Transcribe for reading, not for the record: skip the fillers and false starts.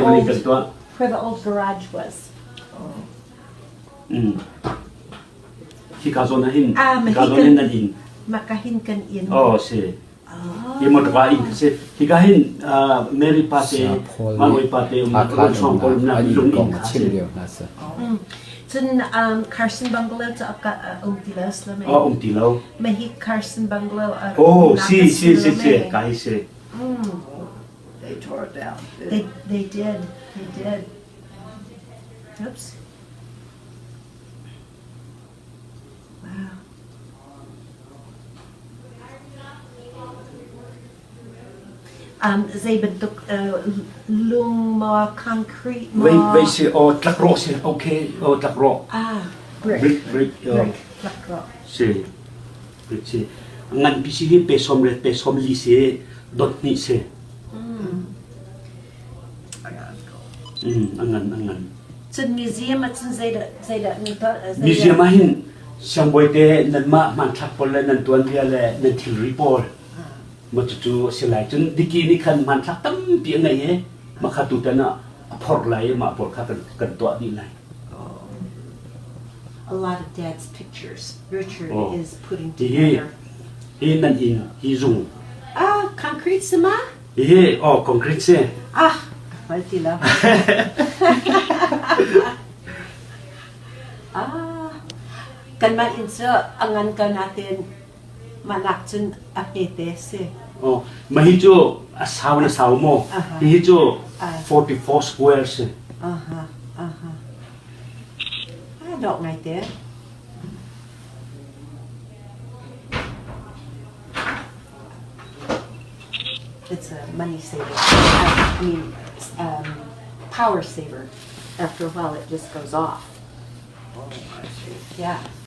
old where the old garage was. ที่กาโซนหิน mahikan กาโซนนั่นหิน makahinkan in. อ๋อเสียที่มดว่าอินเสียที่กาหินเมริปาเตมาลุยปาเตมันก็ช่องคนนั้นลุงอินค่ะเสีย Sen Carson Bungalow to apka umtilas la me. อ๋อตีแล้ว Mahi Carson Bungalow. โอ้สิกายเสีย They tore it down. They did. They did. Oops. Wow. They bentuk lung mo concrete mo. ไว้เสียอ๋อตะกรอเสียโอเคอ๋อตะกรอ Brick. brick ตะกร้อ เสีย brick เสียงั้นพี่สิเปสอมเลยเปสอมลิเสียดอทนี่เสีย I gotta go. อันนั้น Sen museum at sen zeda nita. มิวเซียมหินช่างบอยเตนันมามันทักพอลนันตัวนี้แหละนันทิลรีพอลมาจู่ๆเสียหลายจนดิกีนี่คันมันทักตั้มเปียงไงเฮ้มาขัดตุตันอ่ะพอร์ไหลมาพอร์ขัดกันตัวดีไหน A lot of Dad's pictures. Richard is putting ที่ together. นั่นฮิซุง Concrete sama? อ๋อคอนกรีตเซ่ Malti lang. Kan man insa angan ka natin manaksun apete se. อ๋อมาฮิจูสาวนะสาวโมฮิจู44 squares Dok ngay te. It's a money saver. I mean, power saver. After a while, it just goes off. Oh, I see. Yeah.